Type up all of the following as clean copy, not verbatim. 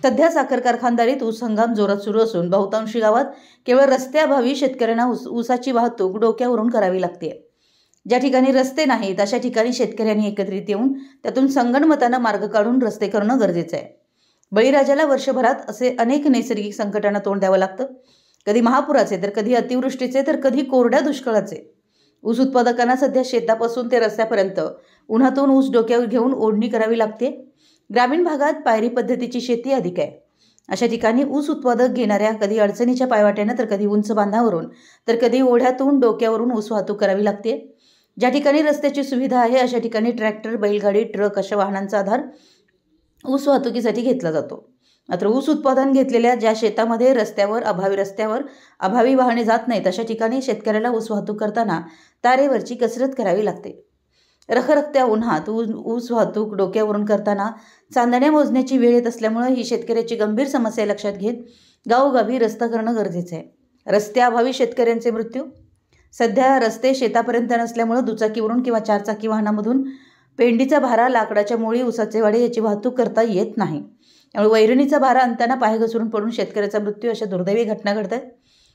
सध्या साखर कारखानदारीत ऊस हंगाम जोरात सुरू असून बहुतांशी गावात केवळ रस्त्याअभावी शेतकऱ्यांना ऊसाची वाहतूक डोक्यावरून करावी लागते। ज्या ठिकाणी रस्ते नाहीत अशा ठिकाणी शेतकऱ्यांनी एकत्रित येऊन त्यातून संगनमताने मार्ग काढून रस्ते करणं गरजेचं आहे। बळीराजाला वर्षभरात असे अनेक नैसर्गिक संकटांना तोंड द्यावं लागतं, कधी महापुराचे तर कधी अतिवृष्टीचे तर कधी कोरड्या दुष्काळाचे। ऊस उत्पादकांना सध्या शेतापासून ते रस्त्यापर्यंत उन्हातून ऊस डोक्यावर घेऊन ओढणी करावी लागते। ग्रामीण भागात पायरी पद्धतीची शेती अधिक आहे। अशा ठिकाणी ऊस उत्पादक घेणाऱ्या कधी अडचणीच्या पायवाट्यानं तर कधी उंच बांधावरून तर कधी ओढ्यातून डोक्यावरून ऊस वाहतूक करावी लागते। ज्या ठिकाणी रस्त्याची सुविधा आहे अशा ठिकाणी ट्रॅक्टर, बैलगाडी, ट्रक अशा वाहनांचा आधार ऊस वाहतुकीसाठी घेतला जातो। मात्र ऊस उत्पादन घेतलेल्या ज्या शेतामध्ये रस्त्यावर अभावी वाहने जात नाहीत अशा ठिकाणी शेतकऱ्याला ऊस वाहतूक करताना तारेवरची कसरत करावी लागते। रखरखत्या उन्हात ऊस वाहतूक डोक्यावरून करताना चांदण्या मोजण्याची वेळ येत असल्यामुळे ही शेतकऱ्याची गंभीर समस्या लक्षात घेत गावोगावी रस्ता करणं गरजेचं आहे। रस्त्याअभावी शेतकऱ्यांचे मृत्यू। सध्या रस्ते शेतापर्यंत नसल्यामुळे दुचाकीवरून किंवा चारचाकी वाहनामधून पेंडीचा भारा, लाकडाच्या मोळी, ऊसाचे वाडे याची वाहतूक करता येत नाही। त्यामुळे वैरणीचा भारा आणताना पाय घसरून पडून शेतकऱ्याचा मृत्यू अशा दुर्दैवी घटना घडतात।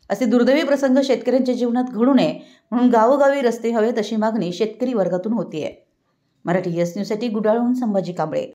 असे दुर्दैवी प्रसंग शेतकऱ्यांच्या जीवनात घडू नये म्हणून गावोगावी रस्ते हवेत अशी मागणी शेतकरी वर्गातून होतीये। मराठी यस न्यूजसाठी गुडाळहून संभाजी कांबळे।